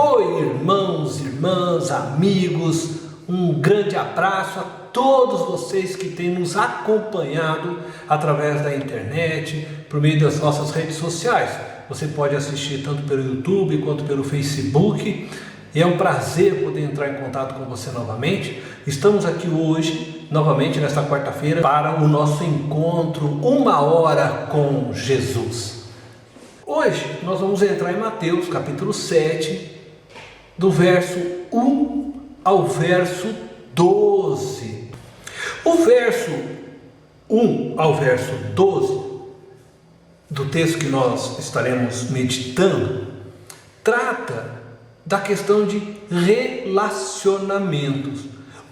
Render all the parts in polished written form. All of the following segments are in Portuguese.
Oi, irmãos, irmãs, amigos, um grande abraço a todos vocês que têm nos acompanhado através da internet, por meio das nossas redes sociais. Você pode assistir tanto pelo YouTube quanto pelo Facebook. E é um prazer poder entrar em contato com você novamente. Estamos aqui hoje, novamente nesta quarta-feira, para o nosso encontro 1 hora com Jesus. Hoje nós vamos entrar em Mateus capítulo 7, do verso 1 ao verso 12. O verso 1 ao verso 12 do texto que nós estaremos meditando trata da questão de relacionamentos.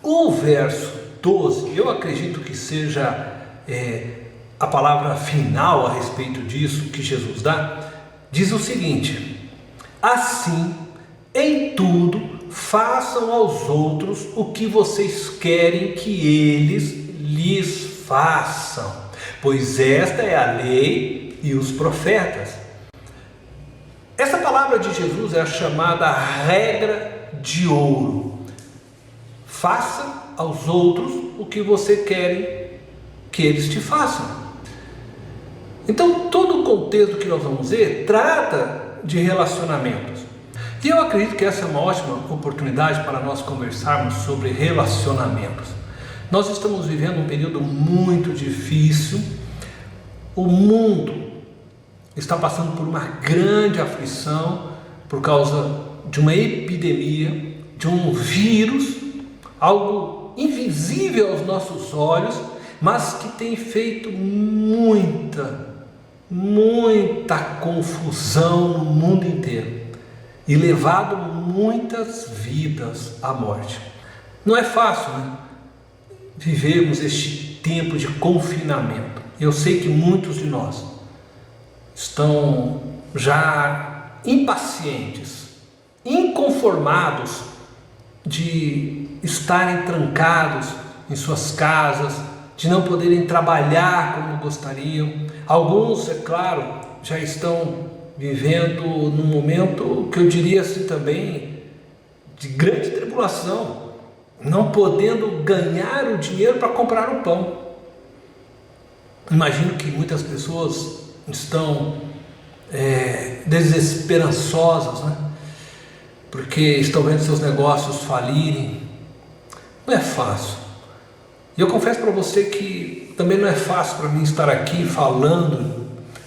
O verso 12, eu acredito que seja a palavra final a respeito disso que Jesus dá, diz o seguinte: assim, em tudo, façam aos outros o que vocês querem que eles lhes façam, pois esta é a lei e os profetas. Essa palavra de Jesus é a chamada regra de ouro. Faça aos outros o que você quer que eles te façam. Então, todo o contexto que nós vamos ver trata de relacionamentos. E eu acredito que essa é uma ótima oportunidade para nós conversarmos sobre relacionamentos. Nós estamos vivendo um período muito difícil. O mundo está passando por uma grande aflição por causa de uma epidemia, de um vírus, algo invisível aos nossos olhos, mas que tem feito muita confusão no mundo inteiro e levado muitas vidas à morte. Não é fácil, né? Vivermos este tempo de confinamento. Eu sei que muitos de nós estão já impacientes, inconformados de estarem trancados em suas casas, de não poderem trabalhar como gostariam. Alguns, é claro, já estão vivendo num momento que eu diria assim também de grande tribulação, não podendo ganhar o dinheiro para comprar o pão. Imagino que muitas pessoas estão desesperançosas, né? Porque estão vendo seus negócios falirem. Não é fácil. E eu confesso para você que também não é fácil para mim estar aqui falando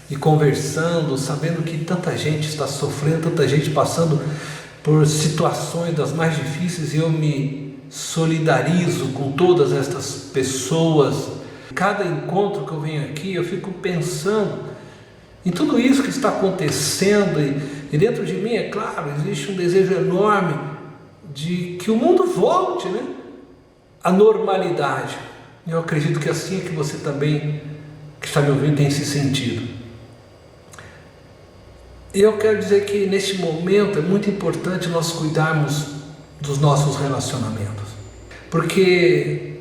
e conversando, sabendo que tanta gente está sofrendo, tanta gente passando por situações das mais difíceis, e eu me solidarizo com todas estas pessoas. Cada encontro que eu venho aqui, eu fico pensando em tudo isso que está acontecendo, e dentro de mim, é claro, existe um desejo enorme de que o mundo volte, né, à normalidade. Eu acredito que assim é que você também, que está me ouvindo, tem se sentido. E eu quero dizer que neste momento é muito importante nós cuidarmos dos nossos relacionamentos, porque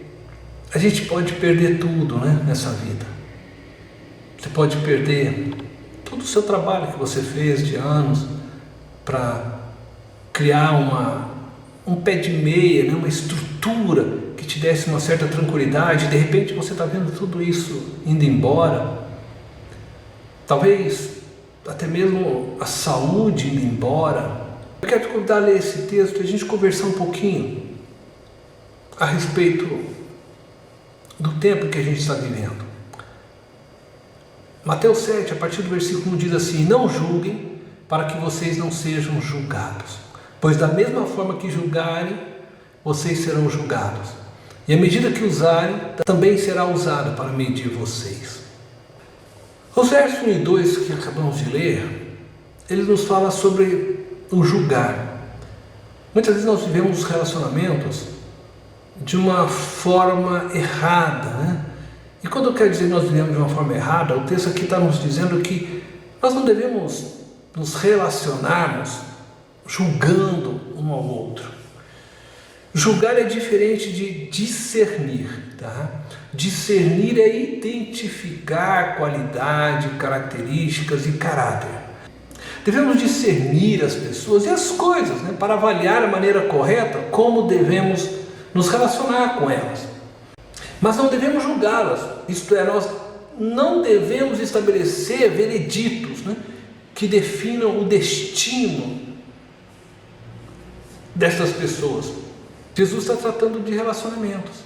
a gente pode perder tudo, né, nessa vida. Você pode perder todo o seu trabalho que você fez de anos para criar um pé de meia, né, uma estrutura que te desse uma certa tranquilidade. De repente você está vendo tudo isso indo embora. Talvez até mesmo a saúde indo embora. Eu quero te convidar a ler esse texto e a gente conversar um pouquinho a respeito do tempo que a gente está vivendo. Mateus 7, a partir do versículo 1, diz assim: não julguem para que vocês não sejam julgados, pois da mesma forma que julgarem, vocês serão julgados, e a medida que usarem, também será usada para medir vocês. Os versos 1 e 2 que acabamos de ler, eles nos falam sobre o julgar. Muitas vezes nós vivemos os relacionamentos de uma forma errada, né? E quando eu quero dizer que nós vivemos de uma forma errada, o texto aqui está nos dizendo que nós não devemos nos relacionarmos julgando um ao outro. Julgar é diferente de discernir, tá? Discernir é identificar qualidade, características e caráter. Devemos discernir as pessoas e as coisas, né, para avaliar a maneira correta como devemos nos relacionar com elas. Mas não devemos julgá-las, isto é, nós não devemos estabelecer vereditos, né, que definam o destino dessas pessoas. Jesus está tratando de relacionamentos.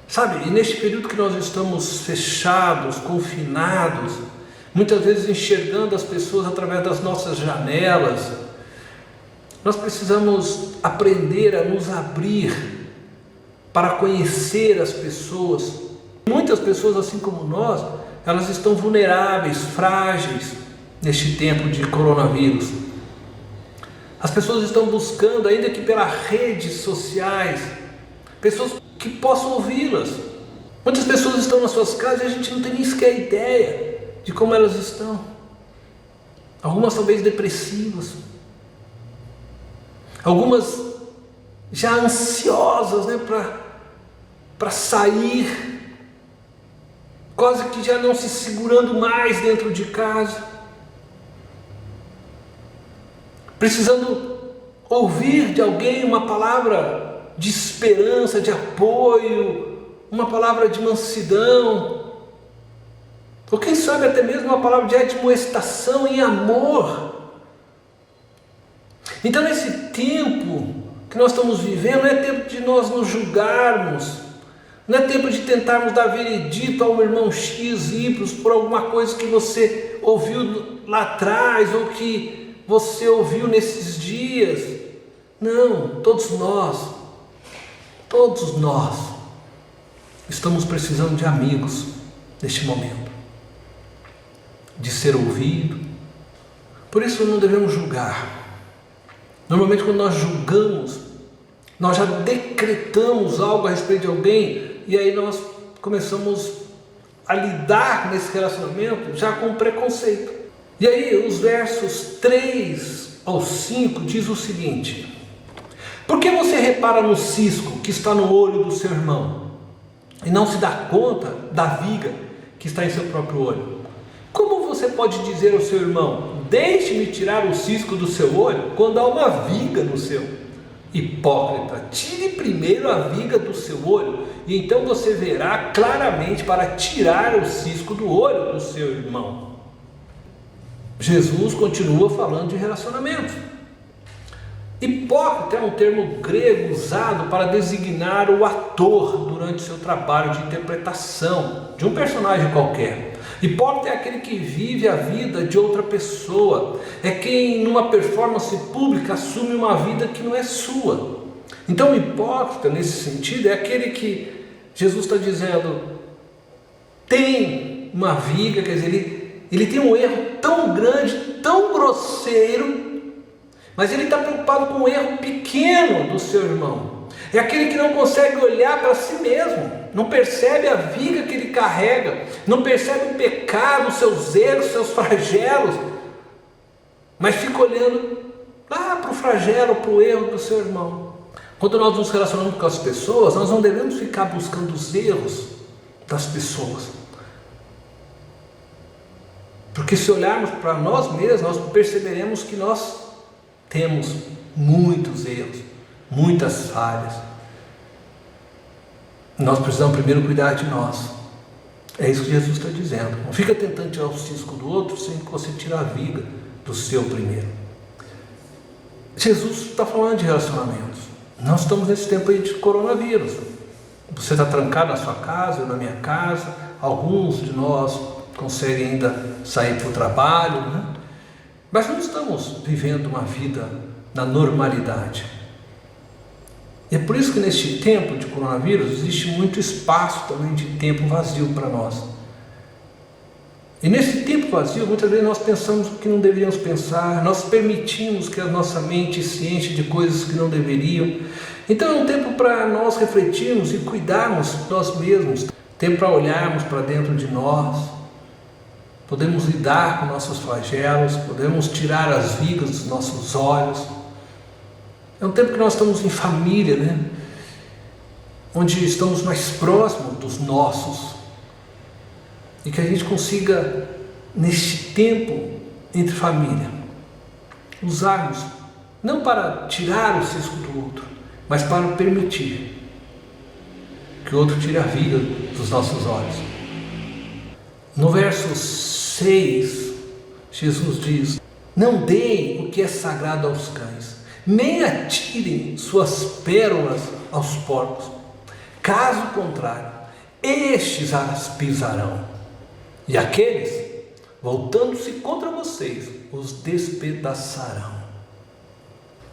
Sabe, e neste período que nós estamos fechados, confinados, muitas vezes enxergando as pessoas através das nossas janelas, nós precisamos aprender a nos abrir para conhecer as pessoas. Muitas pessoas, assim como nós, elas estão vulneráveis, frágeis neste tempo de coronavírus. As pessoas estão buscando, ainda que pelas redes sociais, pessoas que possam ouvi-las. Muitas pessoas estão nas suas casas e a gente não tem nem sequer ideia de como elas estão. Algumas talvez depressivas, algumas já ansiosas, né, para sair, quase que já não se segurando mais dentro de casa, precisando ouvir de alguém uma palavra de esperança, de apoio, uma palavra de mansidão, ou quem sabe até mesmo uma palavra de admoestação em amor. Então, nesse tempo que nós estamos vivendo, não é tempo de nós nos julgarmos, não é tempo de tentarmos dar veredito ao irmão X, Y, por alguma coisa que você ouviu lá atrás, ou que você ouviu nesses dias. Não, todos nós estamos precisando de amigos neste momento, de ser ouvido. Por isso não devemos julgar. Normalmente quando nós julgamos, nós já decretamos algo a respeito de alguém, e aí nós começamos a lidar nesse relacionamento já com preconceito. E aí os versos 3 ao 5 diz o seguinte: por que você repara no cisco que está no olho do seu irmão e não se dá conta da viga que está em seu próprio olho? Como você pode dizer ao seu irmão: deixe-me tirar o cisco do seu olho, quando há uma viga no seu? Hipócrita, tire primeiro a viga do seu olho, e então você verá claramente para tirar o cisco do olho do seu irmão. Jesus continua falando de relacionamento. Hipócrita é um termo grego usado para designar o ator durante seu trabalho de interpretação de um personagem qualquer. Hipócrita é aquele que vive a vida de outra pessoa, é quem numa performance pública assume uma vida que não é sua. Então o hipócrita nesse sentido é aquele que Jesus está dizendo tem uma viga, quer dizer, ele tem um erro tão grande, tão grosseiro, mas ele está preocupado com o erro pequeno do seu irmão. É aquele que não consegue olhar para si mesmo, não percebe a viga que ele carrega, não percebe o pecado, os seus erros, seus flagelos, mas fica olhando lá para o flagelo, para o erro do seu irmão. Quando nós nos relacionamos com as pessoas, nós não devemos ficar buscando os erros das pessoas, porque se olharmos para nós mesmos, nós perceberemos que nós temos muitos erros, muitas falhas. Nós precisamos primeiro cuidar de nós. É isso que Jesus está dizendo. Não fica tentando tirar o cisco do outro sem que você tire a viga do seu primeiro. Jesus está falando de relacionamentos. Nós estamos nesse tempo aí de coronavírus. Você está trancado na sua casa, eu na minha casa. Alguns de nós conseguem ainda sair para o trabalho, né? Mas não estamos vivendo uma vida na normalidade. E é por isso que neste tempo de coronavírus existe muito espaço também de tempo vazio para nós. E nesse tempo vazio, muitas vezes nós pensamos o que não deveríamos pensar, nós permitimos que a nossa mente se enche de coisas que não deveriam. Então é um tempo para nós refletirmos e cuidarmos de nós mesmos, tempo para olharmos para dentro de nós. Podemos lidar com nossos flagelos, podemos tirar as vigas dos nossos olhos. É um tempo que nós estamos em família, né? Onde estamos mais próximos dos nossos. E que a gente consiga, neste tempo, entre família. Usarmos não para tirar o cisco do outro, mas para permitir que o outro tire a vida dos nossos olhos. No verso 6, Jesus diz: não deem o que é sagrado aos cães, nem atirem suas pérolas aos porcos. Caso contrário, estes as pisarão, e aqueles, voltando-se contra vocês, os despedaçarão.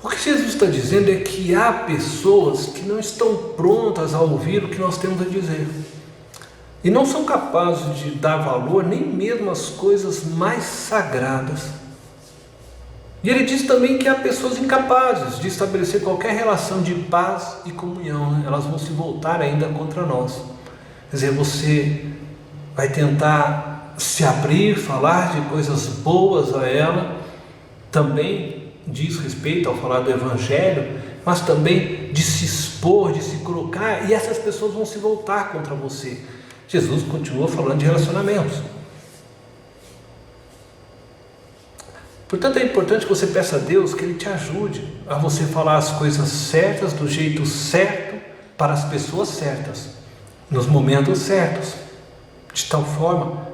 O que Jesus está dizendo é que há pessoas que não estão prontas a ouvir o que nós temos a dizer. E não são capazes de dar valor nem mesmo às coisas mais sagradas. E ele diz também que há pessoas incapazes de estabelecer qualquer relação de paz e comunhão. Elas vão se voltar ainda contra nós. Quer dizer, você vai tentar se abrir, falar de coisas boas a ela, também diz respeito ao falar do Evangelho, mas também de se expor, de se colocar, e essas pessoas vão se voltar contra você. Jesus continua falando de relacionamentos. Portanto, é importante que você peça a Deus que Ele te ajude a você falar as coisas certas, do jeito certo, para as pessoas certas, nos momentos certos, de tal forma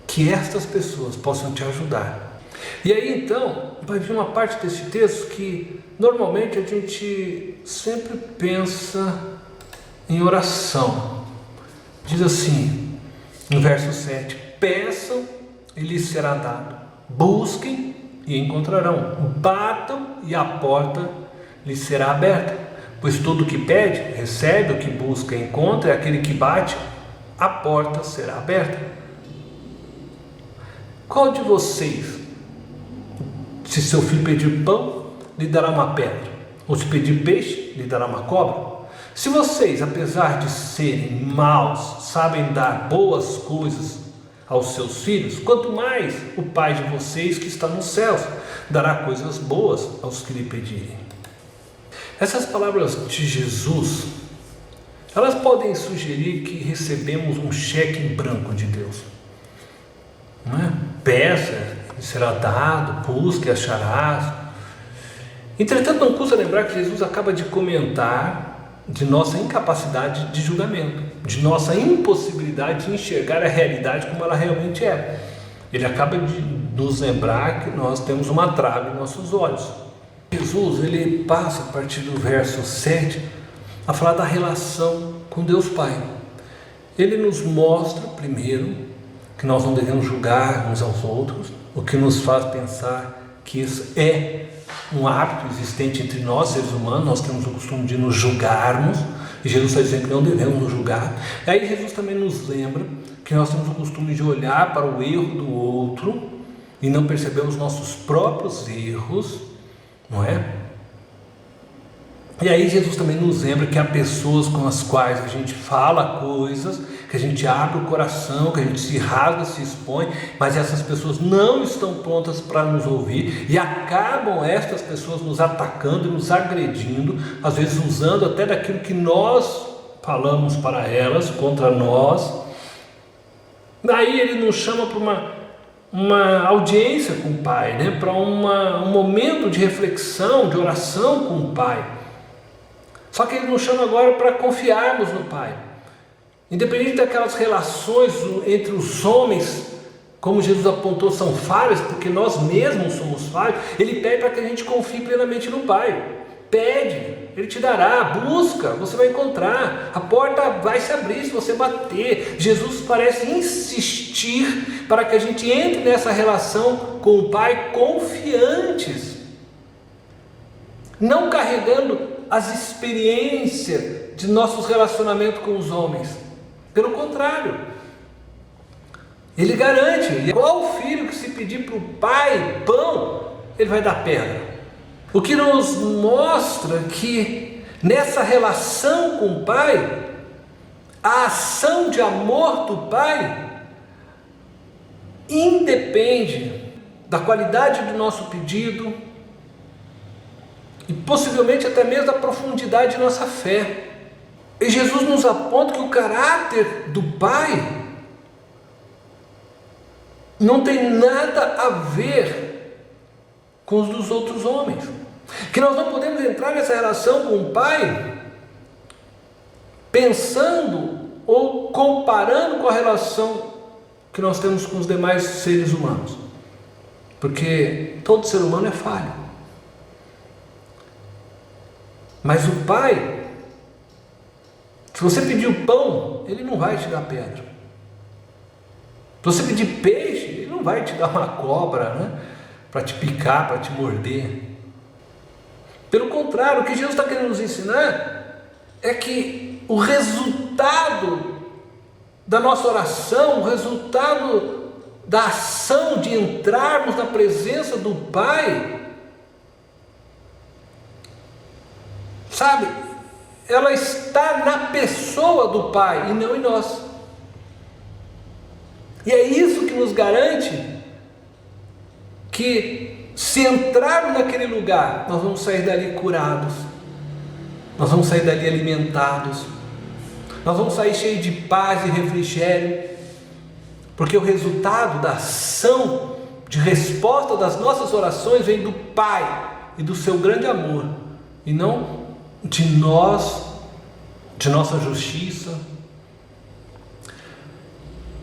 que estas pessoas possam te ajudar. E aí então, vai vir uma parte desse texto que normalmente a gente sempre pensa em oração. Diz assim, no verso 7, peçam e lhes será dado, busquem e encontrarão, batam e a porta lhes será aberta, pois todo o que pede, recebe, o que busca, encontra, e aquele que bate, a porta será aberta. Qual de vocês, se seu filho pedir pão, lhe dará uma pedra? Ou se pedir peixe, lhe dará uma cobra? Se vocês, apesar de serem maus, sabem dar boas coisas aos seus filhos, quanto mais o Pai de vocês que está nos céus dará coisas boas aos que lhe pedirem. Essas palavras de Jesus, elas podem sugerir que recebemos um cheque em branco de Deus. Não é? Peça, será dado, busque, acharás. Entretanto, não custa lembrar que Jesus acaba de comentar de nossa incapacidade de julgamento, de nossa impossibilidade de enxergar a realidade como ela realmente é. Ele acaba de nos lembrar que nós temos uma trave em nossos olhos. Jesus, ele passa a partir do verso 7 a falar da relação com Deus Pai. Ele nos mostra, primeiro, que nós não devemos julgar uns aos outros, o que nos faz pensar que isso é um hábito existente entre nós, seres humanos. Nós temos o costume de nos julgarmos, e Jesus está dizendo que não devemos nos julgar. E aí Jesus também nos lembra que nós temos o costume de olhar para o erro do outro e não perceber os nossos próprios erros, não é? E aí Jesus também nos lembra que há pessoas com as quais a gente fala coisas, que a gente abre o coração, que a gente se rasga, se expõe, mas essas pessoas não estão prontas para nos ouvir, e acabam estas pessoas nos atacando e nos agredindo, às vezes usando até daquilo que nós falamos para elas, contra nós. Daí ele nos chama para uma audiência com o Pai, né? Para um momento de reflexão, de oração com o Pai. Só que ele nos chama agora para confiarmos no Pai. Independente daquelas relações entre os homens, como Jesus apontou, são falhas, porque nós mesmos somos falhos, ele pede para que a gente confie plenamente no Pai. Pede, Ele te dará, busca, você vai encontrar, a porta vai se abrir se você bater. Jesus parece insistir para que a gente entre nessa relação com o Pai confiantes, não carregando as experiências de nossos relacionamentos com os homens. Pelo contrário, Ele garante, igual o filho que se pedir para o pai pão, ele vai dar pedra. O que nos mostra que nessa relação com o Pai, a ação de amor do Pai independe da qualidade do nosso pedido e possivelmente até mesmo da profundidade de nossa fé. E Jesus nos aponta que o caráter do Pai não tem nada a ver com os dos outros homens. Que nós não podemos entrar nessa relação com o Pai pensando ou comparando com a relação que nós temos com os demais seres humanos. Porque todo ser humano é falho. Mas o Pai, se você pedir o pão, Ele não vai te dar pedra. Se você pedir peixe, Ele não vai te dar uma cobra, né? Para te picar, para te morder. Pelo contrário, o que Jesus está querendo nos ensinar é que o resultado da nossa oração, o resultado da ação de entrarmos na presença do Pai, sabe, ela está na pessoa do Pai e não em nós. E é isso que nos garante que, se entrarmos naquele lugar, nós vamos sair dali curados, nós vamos sair dali alimentados, nós vamos sair cheios de paz e refrigério, porque o resultado da ação de resposta das nossas orações vem do Pai e do seu grande amor, e não de nós, de nossa justiça.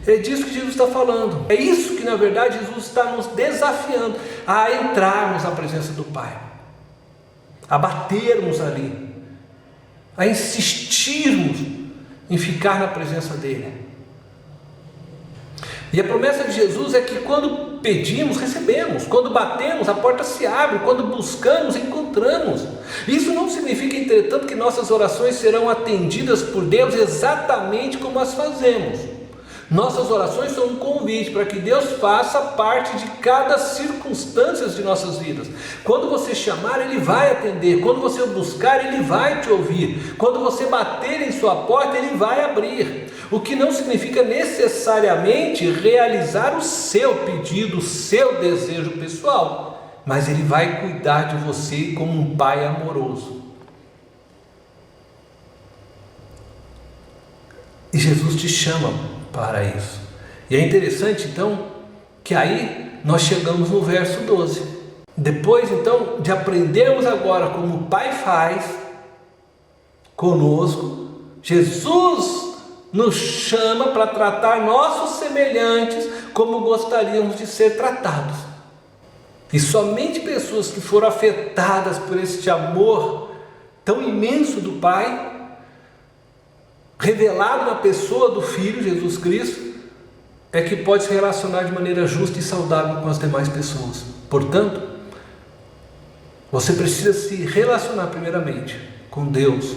É disso que Jesus está falando. É isso que, na verdade, Jesus está nos desafiando a entrarmos na presença do Pai, a batermos ali, a insistirmos em ficar na presença dEle. E a promessa de Jesus é que quando pedimos, recebemos. Quando batemos, a porta se abre. Quando buscamos, encontramos. Isso não significa, entretanto, que nossas orações serão atendidas por Deus exatamente como as fazemos. Nossas orações são um convite para que Deus faça parte de cada circunstância de nossas vidas. Quando você chamar, Ele vai atender. Quando você buscar, Ele vai te ouvir. Quando você bater em sua porta, Ele vai abrir. O que não significa necessariamente realizar o seu pedido, o seu desejo pessoal, mas Ele vai cuidar de você como um Pai amoroso. E Jesus te chama para isso. E é interessante então que aí nós chegamos no verso 12. Depois então de aprendermos agora como o Pai faz conosco, Jesus nos chama para tratar nossos semelhantes como gostaríamos de ser tratados. E somente pessoas que foram afetadas por este amor tão imenso do Pai, revelado na pessoa do Filho Jesus Cristo, é que pode se relacionar de maneira justa e saudável com as demais pessoas. Portanto, você precisa se relacionar primeiramente com Deus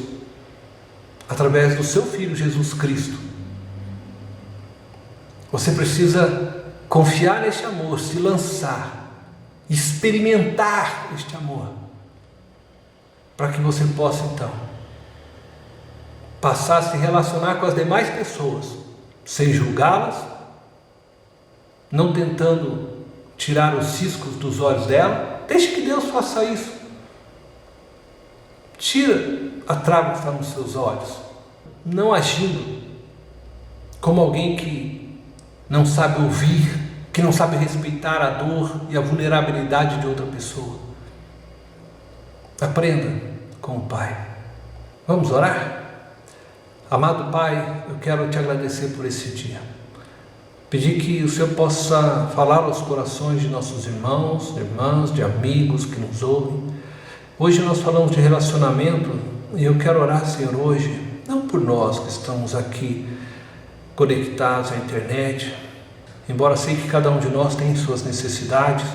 através do seu Filho Jesus Cristo. Você precisa confiar neste amor, se lançar, experimentar este amor, para que você possa então passar a se relacionar com as demais pessoas, sem julgá-las, não tentando tirar os ciscos dos olhos dela. Deixe que Deus faça isso. Tira a trava que está nos seus olhos, não agindo como alguém que não sabe ouvir, que não sabe respeitar a dor e a vulnerabilidade de outra pessoa. Aprenda com o Pai. Vamos orar? Amado Pai, eu quero te agradecer por esse dia. Pedir que o Senhor possa falar aos corações de nossos irmãos, irmãs, de amigos que nos ouvem. Hoje nós falamos de relacionamento e eu quero orar, Senhor, hoje, não por nós que estamos aqui conectados à internet, embora sei que cada um de nós tem suas necessidades,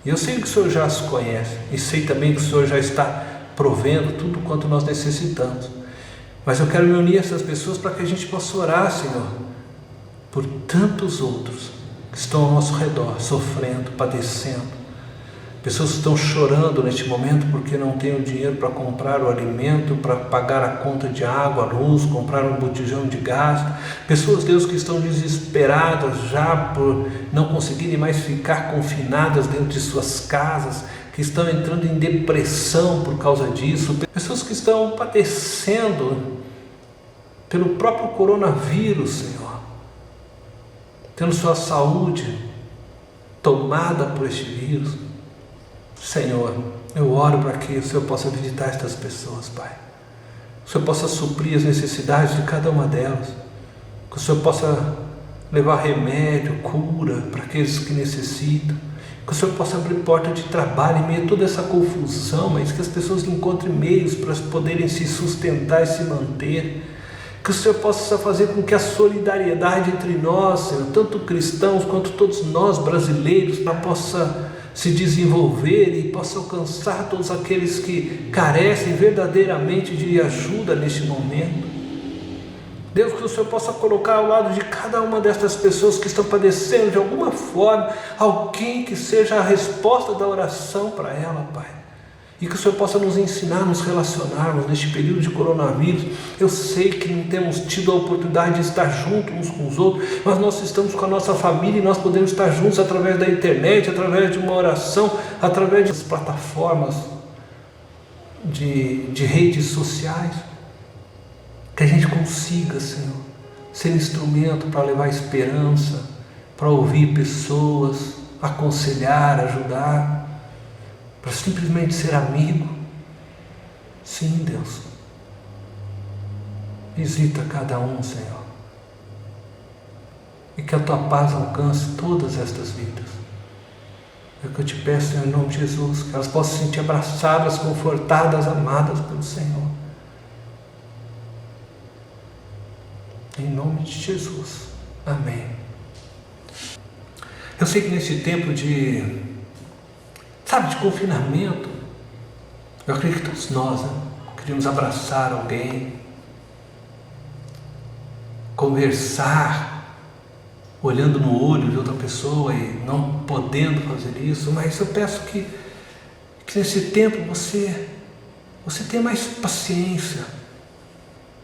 e eu sei que o Senhor já as conhece, e sei também que o Senhor já está provendo tudo quanto nós necessitamos. Mas eu quero me unir a essas pessoas para que a gente possa orar, Senhor, por tantos outros que estão ao nosso redor, sofrendo, padecendo. Pessoas que estão chorando neste momento porque não têm o dinheiro para comprar o alimento, para pagar a conta de água, luz, comprar um botijão de gás. Pessoas, Deus, que estão desesperadas já por não conseguirem mais ficar confinadas dentro de suas casas, que estão entrando em depressão por causa disso. Pessoas que estão padecendo pelo próprio coronavírus, Senhor, tendo sua saúde tomada por este vírus. Senhor, eu oro para que o Senhor possa visitar estas pessoas, Pai. Que o Senhor possa suprir as necessidades de cada uma delas. Que o Senhor possa levar remédio, cura para aqueles que necessitam. Que o Senhor possa abrir porta de trabalho em meio a toda essa confusão, mas que as pessoas encontrem meios para poderem se sustentar e se manter. Que o Senhor possa fazer com que a solidariedade entre nós, Senhor, tanto cristãos quanto todos nós brasileiros, possa se desenvolver e possa alcançar todos aqueles que carecem verdadeiramente de ajuda neste momento. Deus, que o Senhor possa colocar ao lado de cada uma destas pessoas que estão padecendo de alguma forma, alguém que seja a resposta da oração para ela, Pai. E que o Senhor possa nos ensinar a nos relacionarmos neste período de coronavírus. Eu sei que não temos tido a oportunidade de estar juntos uns com os outros, mas nós estamos com a nossa família e nós podemos estar juntos através da internet, através de uma oração, através das plataformas de redes sociais. Que a gente consiga, Senhor, ser instrumento para levar esperança, para ouvir pessoas, aconselhar, ajudar, para simplesmente ser amigo. Sim, Deus. Visita cada um, Senhor. E que a Tua paz alcance todas estas vidas. É o que eu te peço, Senhor, em nome de Jesus, que elas possam se sentir abraçadas, confortadas, amadas pelo Senhor. Em nome de Jesus. Amém. Eu sei que nesse tempo de confinamento, eu acredito que todos nós queríamos abraçar alguém, conversar, olhando no olho de outra pessoa e não podendo fazer isso, mas eu peço que nesse tempo você tenha mais paciência,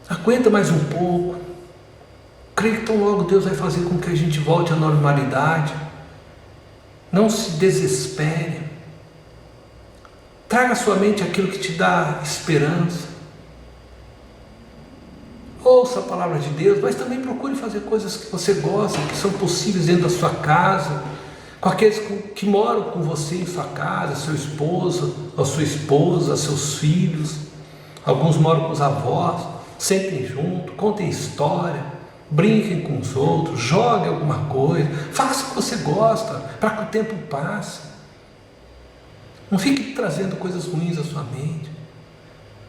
aguenta mais um pouco. Creio que tão logo Deus vai fazer com que a gente volte à normalidade. Não se desespere. Traga à sua mente aquilo que te dá esperança. Ouça a palavra de Deus, mas também procure fazer coisas que você gosta, que são possíveis dentro da sua casa, com aqueles que moram com você em sua casa, seu esposo, a sua esposa, seus filhos. Alguns moram com os avós. Sentem junto, contem história. Brinquem com os outros, jogue alguma coisa, faça o que você gosta, para que o tempo passe. Não fique trazendo coisas ruins à sua mente.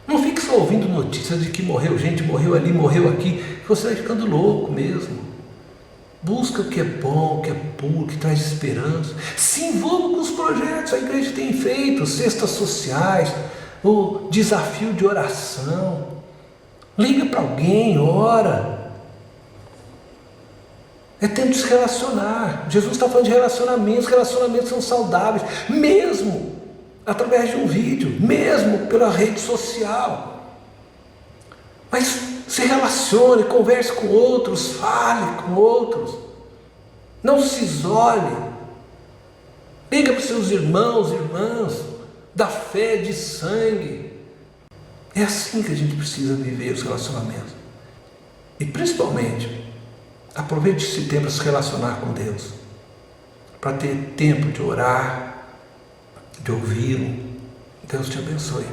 Não fique só ouvindo notícias de que morreu gente, morreu ali, morreu aqui, que você vai ficando louco mesmo. Busca o que é bom, o que é puro, o que traz esperança. Se envolva com os projetos que a igreja tem feito, cestas sociais, o desafio de oração. Liga para alguém, ora. É tempo de se relacionar. Jesus está falando de relacionamentos. Relacionamentos são saudáveis, mesmo através de um vídeo, mesmo pela rede social. Mas se relacione, converse com outros, fale com outros. Não se isole. Liga para os seus irmãos e irmãs da fé, de sangue. É assim que a gente precisa viver os relacionamentos. E principalmente, aproveite esse tempo para se relacionar com Deus, para ter tempo de orar, de ouvi-lo. Deus te abençoe.